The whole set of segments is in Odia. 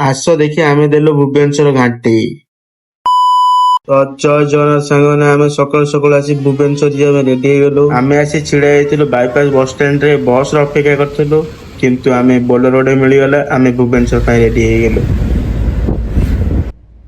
ଆସ ଦେଖି ଆମେ ଦେଲୁ ଭୁବନେଶ୍ୱର ଘାଣ୍ଟି। ତ ଜୟ ଜଗନ୍ନାଥ ସାଙ୍ଗମାନେ, ଆମେ ସକାଳୁ ସକାଳୁ ଆସି ଭୁବନେଶ୍ୱର ଯିବା ପାଇଁ ରେଡି ହେଇଗଲୁ। ଆମେ ଆସି ଛିଡା ହେଇଥିଲୁ ବାଇପାସ ବସ ଷ୍ଟାଣ୍ଡ ରେ, ବସ ର ଅପେକ୍ଷା କରିଥିଲୁ, କିନ୍ତୁ ଆମେ ବୋଲେରୋ ଟେ ମିଳିଗଲା। ଆମେ ଭୁବନେଶ୍ୱର ପାଇଁ ରେଡି ହେଇଗଲୁ।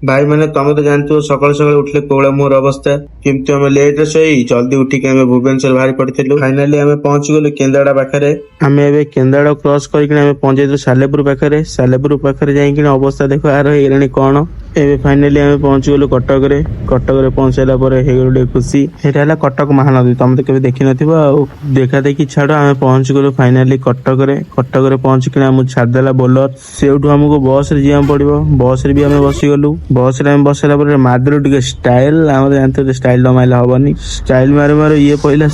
ଭାଇ ମାନେ ତମେ ତ ଜାଣିଥିବ ସକାଳୁ ସକାଳୁ ଉଠିଲେ କୋଉଭଳିଆ ମୋର ଅବସ୍ଥା, କିନ୍ତୁ ଆମେ ଲେଟ୍ ରେ ଶୋଇ ଜଲ୍ଦି ଉଠିକି ଆମେ ଭୁବନେଶ୍ୱର ବାହାରି ପଡିଥିଲୁ। ଫାଇନାଲି ଆମେ ପହଞ୍ଚିଗଲୁ କେନ୍ଦ୍ରାପଡ଼ା ପାଖରେ। ଆମେ ଏବେ କେନ୍ଦ୍ରାପଡ଼ା କ୍ରସ କରିକି ଆମେ ପହଞ୍ଚିଯାଇଥିଲୁ ସାଲେପୁର ପାଖରେ। ସାଲେପୁର ପାଖରେ ଯାଇକି ଅବସ୍ଥା ଦେଖ ଆର ହେଇଗଲାଣି କଣ। ଏବେ ଫାଇନାଲି ଆମେ ପହଞ୍ଚିଗଲୁ କଟକରେ। କଟକରେ ପହଞ୍ଚାଇଲା ପରେ ହେଇଗଲୁ ଟିକେ ଖୁସି। ଏଇଟା ହେଲା କଟକ ମହାନଦୀ, ତମେ ତ କେବେ ଦେଖିନଥିବ ଆଉ। ଦେଖା ଦେଖି ଛାଡ, ଆମେ ପହଞ୍ଚିଗଲୁ ଫାଇନାଲି କଟକରେ। କଟକରେ ପହଞ୍ଚିକିନା ଆମକୁ ଛାଡିଦେଲା ବୋଲର। ସେଇଠୁ ଆମକୁ ବସ ରେ ଯିବାକୁ ପଡିବ। ବସ ରେ ବି ଆମେ ବସିଗଲୁ। ବସ ରେ ଆମେ ବସିଲା ପରେ ମାରିଦେଲୁ ଟିକେ ଷ୍ଟାଇଲ। ଆମର ଜାଣିଥିବ ଷ୍ଟାଇଲ ନ ମାରିଲେ ହବନି। ଷ୍ଟାଇଲ ମାରୁ ମାରୁ ଇଏ ପଇଲା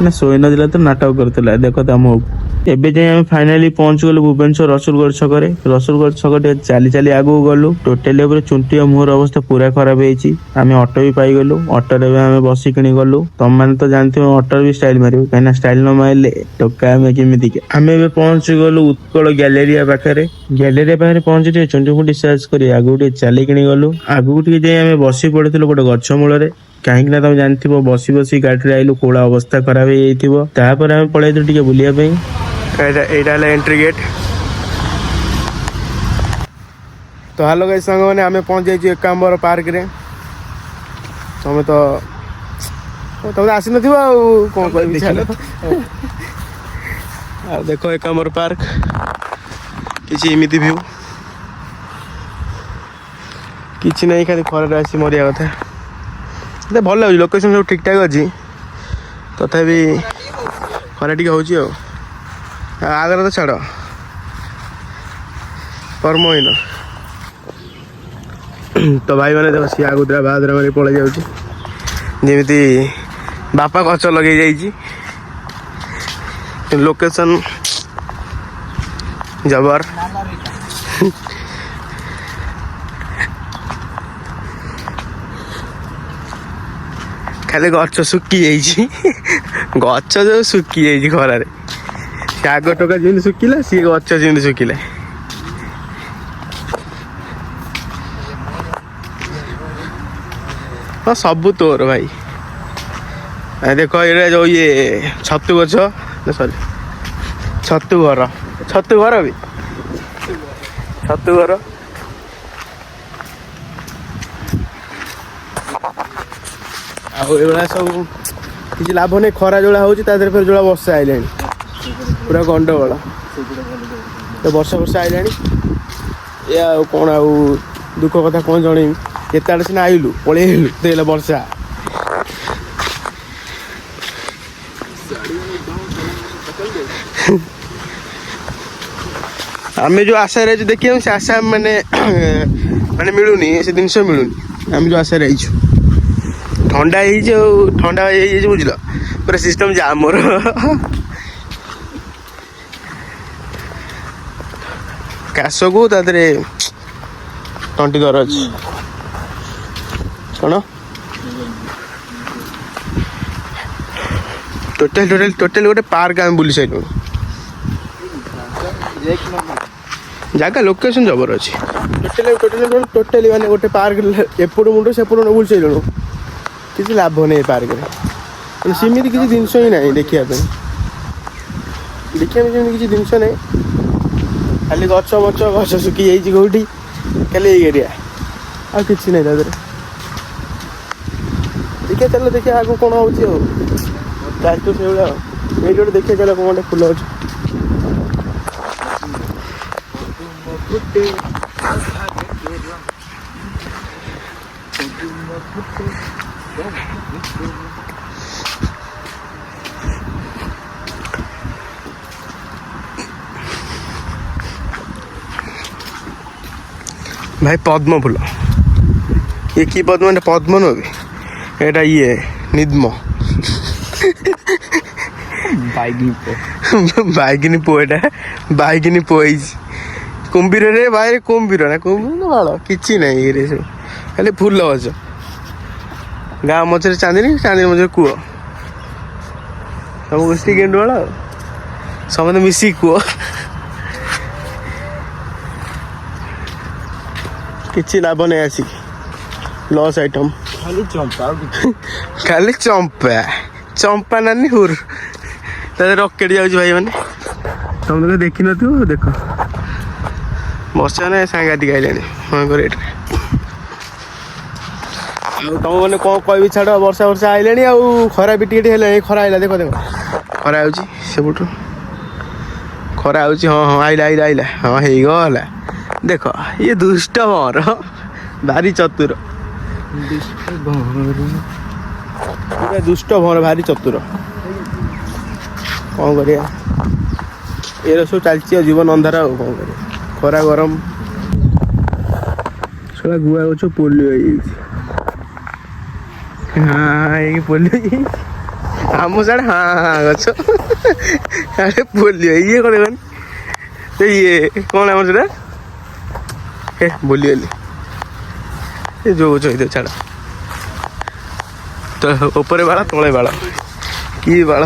ନା ଶୋଇ ନଥିଲା ତ ନାଟକ କରୁଥିଲା, ଦେଖ ତମକୁ। ଏବେ ଯାଇ ଆମେ ଫାଇନାଲି ପହଞ୍ଚିଗଲୁ ଭୁବନେଶ୍ୱର ରସୁଲଗଡ଼ ଛକରେ। ରସୁଲଗଡ଼ ଛକ ଟିକେ ଚାଲି ଚାଲି ଆଗକୁ ଗଲୁ। ଟୋଟାଲି ଉପରେ ଚୁଣ୍ଟି ଆଉ ମୁହଁର ଅବସ୍ଥା ପୁରା ଖରାପ ହେଇଛି। ଆମେ ଅଟୋ ବି ପାଇଗଲୁ। ଅଟୋରେ ବି ଆମେ ବସିକିଣି ଗଲୁ। ତମମାନେ ତ ଜାଣିଥିବ ଅଟୋରେ ବି ଷ୍ଟାଇଲ ମାରିବ, କାହିଁକିନା ଷ୍ଟାଇଲ ନ ମାରିଲେ ଟୋକା ଆମେ କେମିତିକା। ଆମେ ଏବେ ପହଞ୍ଚିଗଲୁ ଉତ୍କଳ ଗ୍ୟାଲେରିଆ ପାଖରେ। ଗ୍ୟାଲେରିଆ ପାଖରେ ପହଞ୍ଚି ଟିକେ ଚୁଣ୍ଟି ଫୁଣ୍ଟି ସାର୍ଚ କରି ଆଗକୁ ଟିକେ ଚାଲିକିଣି ଗଲୁ। ଆଗକୁ ଟିକେ ଯାଇ ଆମେ ବସି ପଡିଥିଲୁ ଗୋଟେ ଗଛ ମୂଳରେ, କାହିଁକି ନା ତମେ ଜାଣିଥିବ ବସି ବସି ଗାଡିରେ ଆଇଲୁ କୋଉଳା ଅବସ୍ଥା ଖରାପ ହେଇଯାଇଥିବ। ତାପରେ ଆମେ ପଳେଇଥିଲୁ ଟିକେ ବୁଲିବା ପାଇଁ। ଏଇଟା ହେଲା ଏଣ୍ଟ୍ରି ଗେଟ୍। ତ ହ୍ୟାଲୋ ଗାଇସ୍ ସାଙ୍ଗମାନେ, ଆମେ ପହଞ୍ଚି ଯାଇଛୁ ଏକାମ୍ବର ପାର୍କରେ। ତମେ ତ ଆସିନଥିବ ଆଉ କଣ କହିବି, ଛାଡ। ଆଉ ଦେଖ ଏକାମ୍ବର ପାର୍କ, କିଛି ଏମିତି ଭିଉ କିଛି ନାହିଁ, ଖାଲି ଖରାରେ ଆସି ମରିବା କଥା। ଭଲ ଲାଗୁଛି, ଲୋକେସନ ସବୁ ଠିକ ଠାକ ଅଛି, ତଥାପି ଖରା ଟିକେ ହଉଛି ଆଉ। ଆଗରେ ତ ଛାଡ, କର୍ମହୀନ। ତ ଭାଇ ମାନେ ଦେଖ, ସିଏ ଆଗୁତୁରା ବାହାଦୁରା ମାରି ପଳେଇ ଯାଉଛି, ଯେମିତି ବାପା ଗଛ ଲଗେଇ ଯାଇଛି। ଲୋକେସନ ଜବର। ଖାଲି ଗଛ ଶୁଖି ଯାଇଛି। ଗଛ ଯୋଉ ଶୁଖି ଯାଇଛି ଖରାରେ। ସେ ଆଗ ଟୋକା ଯେମିତି ଶୁଖିଲା, ସିଏ ଗଛ ଯେମିତି ଶୁଖିଲା। ହଁ ସବୁ ତୋର ଭାଇ। ଦେଖ ଏଇଟା ଯୋଉ ଇଏ ଛତୁ ଗଛ, ସରି ଛତୁ ଘର। ଛତୁ ଘର ବି, ଛତୁ ଘର। ଆଉ ଏଇଭଳିଆ ସବୁ କିଛି ଲାଭ ନାହିଁ। ଖରା ଯୋଉଭଳିଆ ହଉଛି, ତା ଦେହରେ ଫେର ଯୋଉଭଳିଆ ବର୍ଷା ଆଇଲାଣି, ପୁରା ଗଣ୍ଡଗୋଳ। ବର୍ଷା ଆଇଲାଣି, ଏ ଆଉ କଣ ଆଉ ଦୁଃଖ କଥା କଣ ଜଣେଇବି। କେତେ ଆଡେ ସିନା ଆଇଲୁ, ପଳେଇ ଆଇଲୁ, ଦେଖିଲା ବର୍ଷା। ଆମେ ଯୋଉ ଆଶାରେ ଆଇଛୁ ଦେଖିବାକୁ, ସେ ଆଶା ମାନେ ମିଳୁନି, ସେ ଜିନିଷ ମିଳୁନି। ଆମେ ଯୋଉ ଆଶାରେ ଆଇଛୁ, ଥଣ୍ଡା ହେଇଯାଇଛି ଆଉ, ଥଣ୍ଡା ହେଇଯାଇଛି ବୁଝିଲ, ପୁରା ସିଷ୍ଟମ ଜାମ ମୋର। କାଶକୁ ତା ଦେହରେ ତଣ୍ଟି ଦରଜ। କଣ ଟୋଟାଲି ଗୋଟେ ପାର୍କ ଆମେ ବୁଲି ସାରିଲୁଣି। ଜାଗା ଲୋକେସନ ଜବର ଅଛି। ଟୋଟାଲି ମାନେ ଗୋଟେ ପାର୍କ ଏପଟୁ ମୁଣ୍ଡ ସେପଟୁ ବୁଲି ସାରିଲୁଣୁ। କିଛି ଲାଭ ନାହିଁ ପାର୍କରେ, ସେମିତି କିଛି ଜିନିଷ ହିଁ ନାହିଁ ଦେଖିବା ପାଇଁ। ସେମିତି କିଛି ଜିନିଷ ନାହିଁ, ଖାଲି ଗଛ ମଛ, ଗଛ ଶୁଖି ଯାଇଛି କୋଉଠି, ଖାଲି ଏଇ ଏରିଆ, ଆଉ କିଛି ନାହିଁ ତା ଦେହରେ। ଦେଖିବା ଚାଲ, ଦେଖିବା ଆଗକୁ କଣ ହଉଛି ଆଉ। ଚାଲିଛୁ ସେଇଭଳିଆ ଆଉ। ଏଇଠି ଗୋଟେ ଦେଖିବା ଚାଲ, କଣ ଗୋଟେ ଫୁଲ ଅଛି। ଭାଇ ପଦ୍ମ ଫୁଲ, ଇଏ କି ପଦ୍ମ? ଏଟା ପଦ୍ମ ନୁହଁ କି, ଏଟା ଇଏ ନିଦ୍ମ। ବାଇଗିନି ପୁଅ, ଏଟା ବାଇଗିନି ପୁଅ ହେଇଛି। କୁମ୍ଭୀରରେ ଭାଇ, କୁମ୍ଭୀର ନା ବାଳ କିଛି ନାହିଁ ଏରେ ସବୁ, ଖାଲି ଫୁଲ ଗଛ। ଗାଁ ମଝିରେ ଚାନ୍ଦିନୀ, ଚାନ୍ଦିନୀ ମଝିରେ କୂଅ, ସବୁ ଗୋଷ୍ଠୀ ଗେଣ୍ଡୁଆଳ ଆଉ, ସମସ୍ତେ ମିଶିକି କୂଅ। କିଛି ଲାଭ ନାହିଁ ଆସିକି ଲସ୍ ଆଇଟମ୍ ଖାଲି ଚମ୍ପା ନାନି ହୁର ତାହେଲେ ରକେଟ୍ ଯାଉଛି ଭାଇ ମାନେ ତମେ ତ ଦେଖିନଥିବ ଦେଖ ବର୍ଷା ମାନେ ସାଙ୍ଘାତିକ ଆଇଲାଣି ହଁ ରେଟ୍ରେ ଆଉ ତମ ମାନେ କ'ଣ କହିବି ଛାଡ଼ ବର୍ଷା ଆଇଲାଣି ଆଉ ଖରା ବି ଟିକେ ହେଲାଣି ଖରା ଆଇଲା ଦେଖ ଖରା ହେଉଛି ସେପଟୁ ଖରା ହେଉଛି ହଁ ଆଇଲା ହଁ ହେଇଗଲା ଦେଖ ଇଏ ଦୁଷ୍ଟ ଭଁର ଭାରି ଚତୁର ଦୁଷ୍ଟ ଭଁର ଭାରି ଚତୁର କ'ଣ କରିବା ଏରା ସବୁ ଚାଲିଛି ଆଉ ଜୀବନ ଅନ୍ଧାର ଆଉ କ'ଣ କରିବା ଖରା ଗରମ ସେଟା ଗୁଆ ଗଛ ପୋଲିଓ ହେଇଯାଇଛି ହେଇକି ପୋଲିଓ ଆମ ସାଡ଼େ ଗଛ ଆରେ ପୋଲିଓ ଇଏ କ'ଣ ଦେଖନି ଇଏ କ'ଣ ଆମର ସେଟା ଭୁଲିଗଲି ଏ ଯୋଉ ଗଛ ହେଇଥିବ ଛାଡ଼ ତ ଉପରେ ବାଳ ତଳେ ବାଳ କି ବାଳ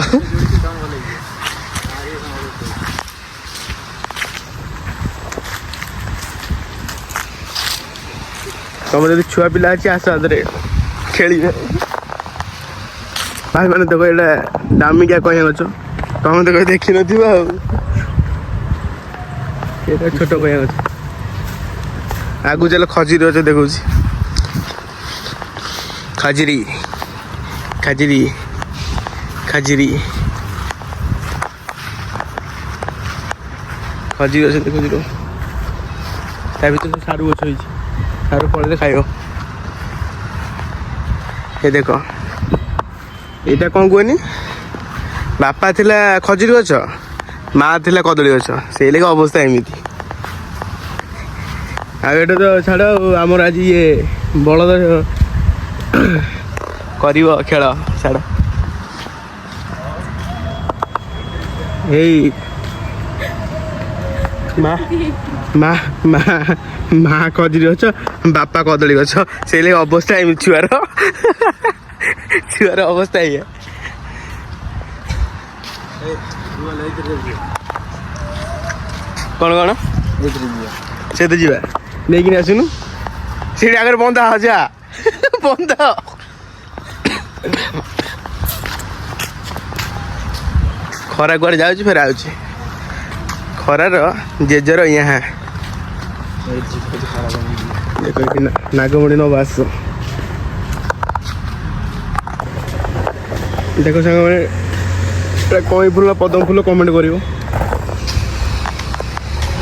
ତମର ଯଦି ଛୁଆ ପିଲା ଅଛି ଆସ ଆଦରେ ଖେଳିବେ ଭାଇ ମାନେ ଦେଖ ଏଇଟା ଦାମିକିଆ କଇଁଆ ଗଛ ତମେ ତ ଦେଖିନଥିବ ଆଉ ଏଇଟା ଛୋଟ କଇଁଆ ଗଛ ଆଗକୁ ଚାଲ ଖଜୁରୀ ଗଛ ଦେଖଉଛି ଖଜୁରୀ ଖଜୁରୀ ଗଛ ଦେଖୁଛି ତା ଭିତରେ ସାରୁ ଗଛ ହେଇଛି ସାରୁ ଫଳରେ ଖାଇବ ଏ ଦେଖ ଏଇଟା କ'ଣ କୁହନି ବାପା ଥିଲା ଖଜୁରୀ ଗଛ ମା ଥିଲା କଦଳୀ ଗଛ ସେଇ ଲାଗି ଅବସ୍ଥା ଏମିତି ଆଉ ଏଇଟା ତ ଛାଡ଼ ଆମର ଆଜି ଇଏ ବଳଦ କରିବ ଖେଳ ଛାଡ଼ ଏଇ ମା ଖଜୁରୀ ଗଛ ବାପା କଦଳୀ ଗଛ ସେଇ ଲାଗି ଅବସ୍ଥା ଏମିତି ଛୁଆର ଅବସ୍ଥା ଇଏ କ'ଣ ସେତ ଯିବା ନେଇକିନି ଆସୁନୁ ସେଇଠି ଆଗରେ ବନ୍ଧା ଯା ବନ୍ଧା ଖରା କୁଆଡ଼େ ଯାଉଛି ଫେର ଆଉଛି ଖରାର ଜେଜର ଇହା ଦେଖ ନାଗମଣି ନ ବାସ ଦେଖ ସାଙ୍ଗମାନେ ଏଇଟା କଇଁ ଫୁଲ ନା ପଦ୍ମ ଫୁଲ କମେଣ୍ଟ କରିବ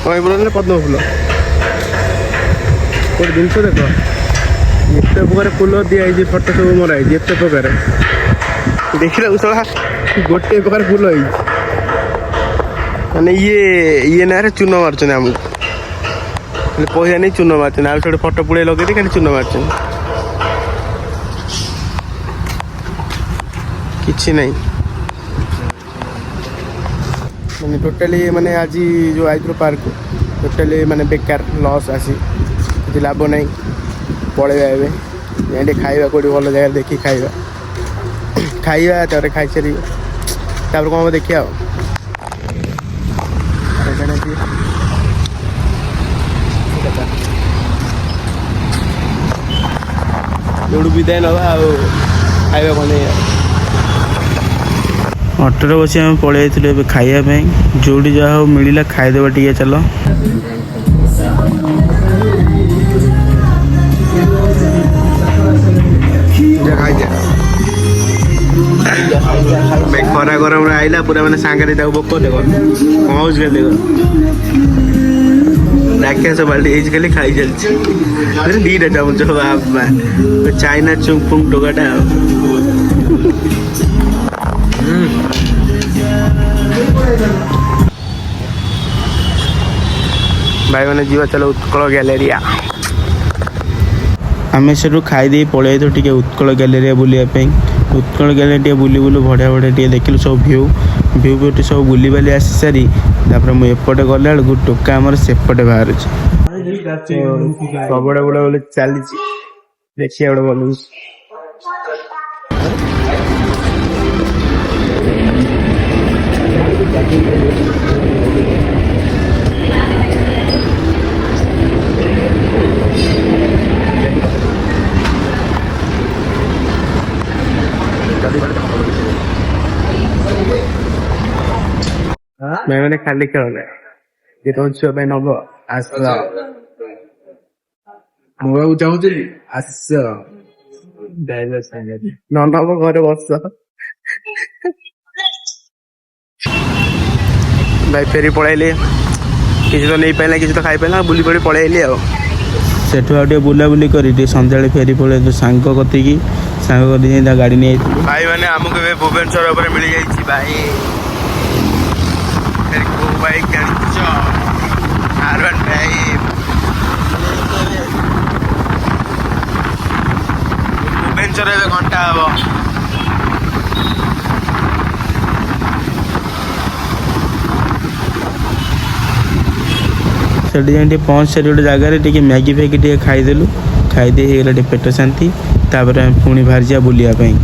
କଇଁ ଫୁଲ ନା ପଦ୍ମ ଫୁଲ ଗୋଟେ ଜିନିଷ ଦେଖ ଏତେ ପ୍ରକାର ଫୁଲ ଦିଆହେଇଛି ଫଟୋ ସବୁ ମରା ହେଇଛି ଏତେ ପ୍ରକାର ଦେଖିଲାକୁ ଶଳା ଗୋଟେ ପ୍ରକାର ଫୁଲ ହେଇଛି ମାନେ ଇଏ ନାଁରେ ଚୂନ ମାରୁଛନ୍ତି ଆମକୁ ହେଲେ ପଇସା ନେଇ ଚୂନ ମାରୁଛନ୍ତି ଆଉ ସେଠି ଫଟୋ ପୁଳେଇ ଲଗେଇଦେଇ ଖାଲି ଚୂନ ମାରୁଛନ୍ତି କିଛି ନାହିଁ ମାନେ ଟୋଟାଲି ମାନେ ଆଜି ଯେଉଁ ଆଇଥିଲୁ ପାର୍କ ଟୋଟାଲି ମାନେ ବେକାର ଲସ୍ ଆସି କିଛି ଲାଭ ନାହିଁ ପଳେଇବା ଏବେ ଏଠି ଖାଇବା କେଉଁଠି ଭଲ ଜାଗାରେ ଦେଖିକି ଖାଇବା ତାପରେ ଖାଇସାରି ତାପରେ କ'ଣ ହେବ ଦେଖିବା ଆଉ ଏଉଠୁ ବିଦାୟ ନେବା ଆଉ ଖାଇବା କ'ଣ ନେଇ ଅଟୋରେ ବସି ଆମେ ପଳେଇ ଯାଇଥିଲୁ ଏବେ ଖାଇବା ପାଇଁ ଯେଉଁଠି ଯାହା ହଉ ମିଳିଲା ଖାଇଦେବା ଟିକେ ଚାଲ ଖରା ଗରମରେ ଆଇଲା ପୁରା ମାନେ ସାଙ୍ଗରେ ତାକୁ ଭୋକ ଦେଖ କ'ଣ ହେଉଛି ଖାଲି ଦେଖ ରାକ୍ଷସ ବାଲ୍ଟି ହେଇଛି ଖାଲି ଖାଇ ଚାଲିଛି ଦିଟା ଚାମଚ ବାବା ଚାଇନା ଚୁଙ୍ଗ ଟୋକାଟା ଆଉ ଭାଇମାନେ ଯିବା ଚାଲ ଉତ୍କଳ ଗ୍ୟାଲେରିଆ ଆମେ ସେଠୁ ଖାଇଦେଇ ପଳେଇ ଯାଇଥିଲୁ ଟିକେ ଉତ୍କଳ ଗ୍ୟାଲେରିଆ ବୁଲିବା ପାଇଁ ଉତ୍କଳ ଗ୍ୟାଲେରିଆ ଟିକେ ବୁଲି ବଢ଼ିଆ ଟିକେ ଦେଖିଲୁ ସବୁ ଭ୍ୟୁ ଏଠି ସବୁ ବୁଲିବାଲି ଆସି ସାରି ତାପରେ ମୁଁ ଏପଟେ ଗଲା ବେଳକୁ ଟୋକା ଆମର ସେପଟେ ବାହାରୁଛି ସବୁଆଡ଼େ ବୁଲାବୁଲି ଚାଲିଛି ଦେଖିବା ଗୋଟେ ଭଲ ମାନେ ଖାଲି ଖେଳ ଯେ ତମ ଛୁଆ ପାଇଁ ନବ ଆସ ମୁଁ ଚାହୁଁଥିଲି ଆସ ନ ନବ ଘରେ ବସ ଭାଇ ଫେରି ପଳେଇଲି କିଛି ତ ନେଇପାରିଲା କିଛି ତ ଖାଇପାରିଲା ବୁଲି ପଡ଼ି ପଳେଇଲି ଆଉ ସେଠୁ ଆଉ ଟିକେ ବୁଲାବୁଲି କରି ଟିକେ ସନ୍ଧ୍ୟାବେଳେ ଫେରି ପଳେଇଲୁ ସାଙ୍ଗ କତିକି ସାଙ୍ଗ କତିକି ତା ଗାଡ଼ି ନେଇଯାଇଥିଲୁ ଭାଇ ମାନେ ଆମକୁ ଏବେ ଭୁବନେଶ୍ୱର ଉପରେ ମିଳିଯାଇଛି ଭାଇ କୋଉ ବାଇକ୍ ଜାଣିଛ R1 ଭାଇ ଭୁବନେଶ୍ୱର ଏବେ ଘଣ୍ଟା ହବ ସେଠି ଯାଇ ଟିକେ ପହଞ୍ଚି ଗୋଟେ ଜାଗାରେ ଟିକେ ମ୍ୟାଗି ଫ୍ୟାଗି ଟିକେ ଖାଇଦେଲୁ ଖାଇଦେଇ ହେଇଗଲା ଟିକେ ପେଟ ଶାନ୍ତି ତାପରେ ଆମେ ପୁଣି ବାହାରିଯିବା ବୁଲିବା ପାଇଁ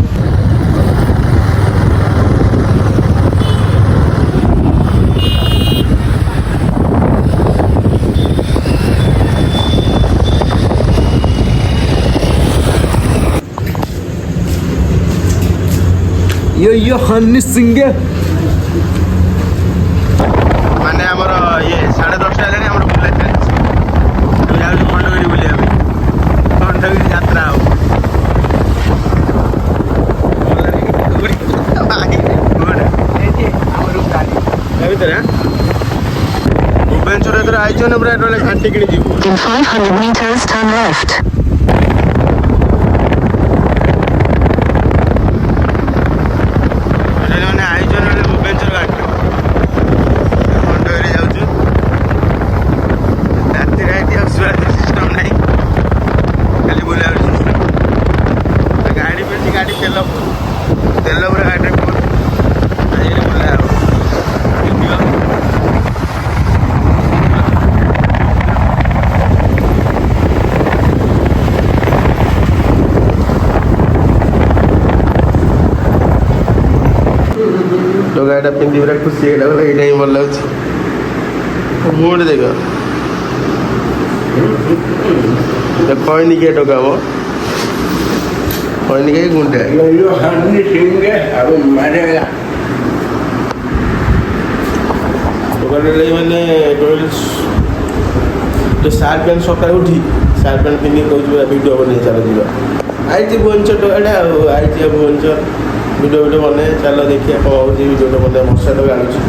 यो हनी सिंह ମାନେ ଆମର ଇଏ 10:30 ହେଲାଣି ଆମର ବୁଲା ଚାଲିଛି ଆମେ ଯାଉଛୁ ଖଣ୍ଡଗିରି ବୁଲିବା ପାଇଁ ଖଣ୍ଡଗିରି ଯାତ୍ରା ହବ ଭିତରେ ଭୁବନେଶ୍ୱର ଏଥର ଆଇଛ ନା ପୁରା ଏତେବେଳେ ଘାଣ୍ଟି କିଣି ଯିବୁ ତେଲ ପୁରା ଗାଡ଼ିରେ ବୁଲା ହବ तो गाड़ी पिंधि पूरा खुशी ହେଇଗଲା ଏଇଟା ହିଁ ଭଲ ଲାଗୁଛି ମୁଣ୍ଡ ଦେଖ କହିନି କିଏ ଟଙ୍କା ହବ କହିନି କାହିଁ ଗୁଣ୍ଡା ମାନେ ସାର୍ଟ ପ୍ୟାଣ୍ଟ ସକାଳୁ ଉଠି ସାର୍ଟ ପ୍ୟାଣ୍ଟ ପିନ୍ଧିକି କହୁଛୁ ଭିଡ଼ିଓ ବନେଇ ଚାଲ ଯିବା ଆଇଛି ଭୁବନେଶ୍ୱର ଟଙ୍କାଟା ଆଉ ଆଇଛି ଭୁବନେଶ୍ୱର ଭିଡ଼ିଓ ବନେଇ ଚାଲ ଦେଖିବା କ'ଣ ହେଉଛି ଭିଡ଼ିଓଟା ବନେଇବା ମଶା ଟଙ୍କା ଆଣୁଛି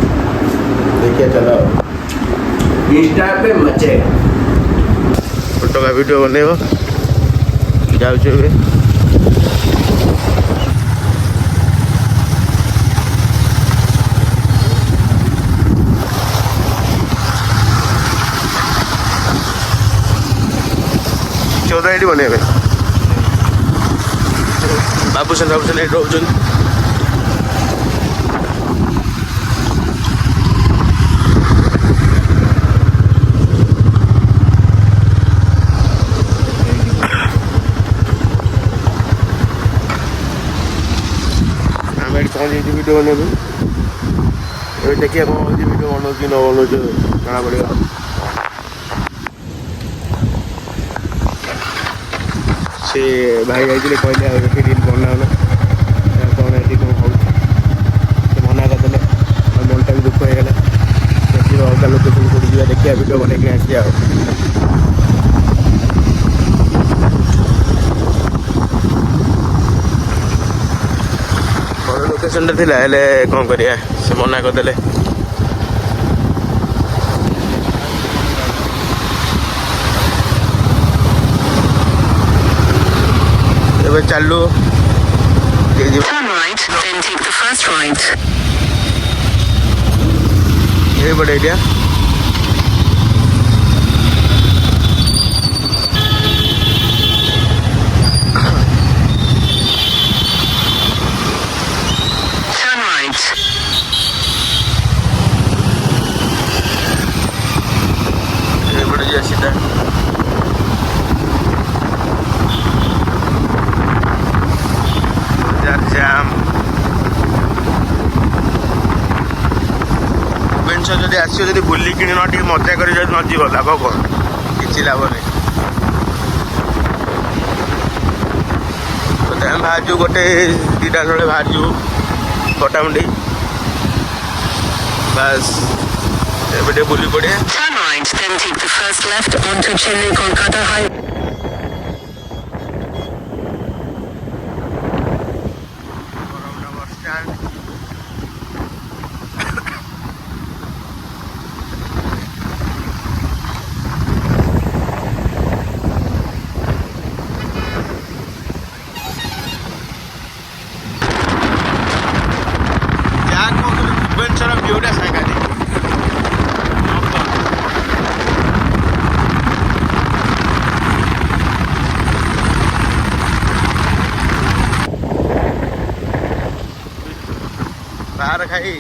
ଦେଖିବା ଚାଲ ଟଙ୍କା ଭିଡ଼ିଓ ବନେଇବ ଯାଉଛୁ ଏବେ चौदह एटी बने बाबूसन एटी रोचन पहुँचे वीडियो बन देखिए कौन वीडियो बनाऊ कि न बनाऊ जना पड़ेगा से भाई जाइए कहले रील बनाना कौन ये कौन हो मना करदे मनटा भी दुख होगा देखिए अलग लोकेशन को देखिए वीडियो बन आसिया लोकेशन थी कौन करिया से मना करदे चलू ये बड़े एरिया ये बड़े सीधा भुवनेश्वर जब आसो जब बुल कि मजा कर नजीब लाभ कौन कि लाभ नहीं बाहर गोटे दीटा बेले बाहर मोटामुटी बस ଏବେ ଟିକେ ବୁଲି ପଡ଼ିଆ। Turn right, then take the first left onto Chennai Kolkata Highway. Bhubaneswar ଭିଉଟା ସାଙ୍ଘାତିକ। ବାହାର ଖାଇ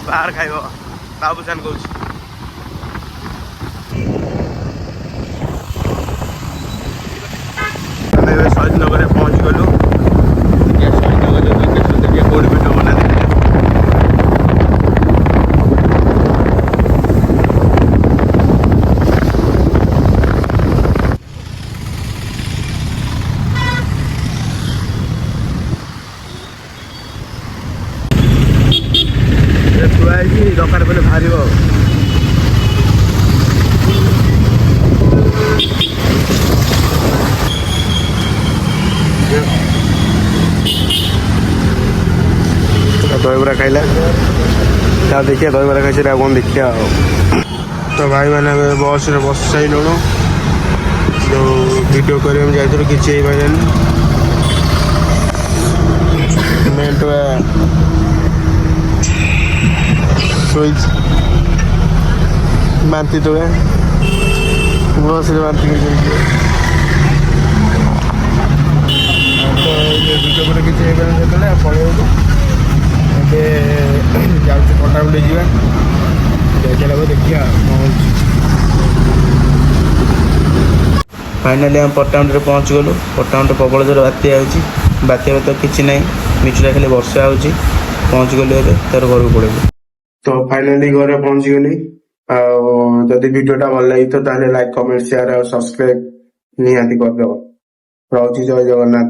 ବାହାର ଖାଇବ ବାବୁସାନ କହୁଛି। ଆମେ ଏବେ ଶହୀଦନଗରରେ ପହଞ୍ଚି ଗଲୁ। ଶହୀଦନଗରରେ ଟିକେ କୋଉଠି ଭିଡ଼ିଓ ବନାନ୍ତି। ଥୁଆ ହେଇଛି ଦରକାର ପଡ଼ିଲେ ବାହାରିବ ଆଉ। ଦହିବରା ଖାଇଲା ତା ଦେଖିବା ଦହିବରା ଖାଇସାରି ଆଉ କ'ଣ ଦେଖିବା ଆଉ। ତ ଭାଇମାନେ ଆମେ ବସ୍ରେ ବସି ସାରିଲୁଣୁ। ଯେଉଁ ଭିଡ଼ିଓ କରିବାକୁ ଯାଇଥିଲୁ କିଛି ହେଇପାରିଲାନି। ମେଣ୍ଟୁଆ ଶୋଇଛି ବାନ୍ତି ତଳେ ବସ୍ରେ ବାନ୍ତି ହେଇଯାଇଛି। ତ ଭିଡ଼ିଓ ପରେ କିଛି ହେଇପାରିଲାନି ଯେତେବେଳେ ପଳେଇବୁ। ଏବେ ଯାଉଛି ପଟ୍ଟାମୁଣ୍ଡେଇ ଯିବା। ଯାଇସାରିଲା ପରେ ଦେଖିବା କ'ଣ ହେଉଛି। ଫାଇନାଲି ଆମେ ପଟ୍ଟାମୁଣ୍ଡେଇରେ ପହଞ୍ଚିଗଲୁ। ପଟ୍ଟାମୁଣ୍ଡେଇ ପ୍ରବଳ ଜୋର ବାତ୍ୟା ହେଉଛି। ବାତ୍ୟା ତ କିଛି ନାହିଁ, ମିଠୁରା ଖାଲି ବର୍ଷା ହେଉଛି। ପହଞ୍ଚିଗଲୁ ଏବେ, ତାର ଘରକୁ ପଳେଇବୁ। ତ ଫାଇନାଲି ଘରେ ପହଞ୍ଚିଗଲି। ଆଉ ଯଦି ଭିଡ଼ିଓଟା ଭଲ ଲାଗିଥିବ ତାହେଲେ ଲାଇକ୍, କମେଣ୍ଟ, ସେୟାର ଆଉ ସବସ୍କ୍ରାଇବ୍ ନିହାତି କରିଦେବ। ରହୁଛି, ଜୟ ଜଗନ୍ନାଥ।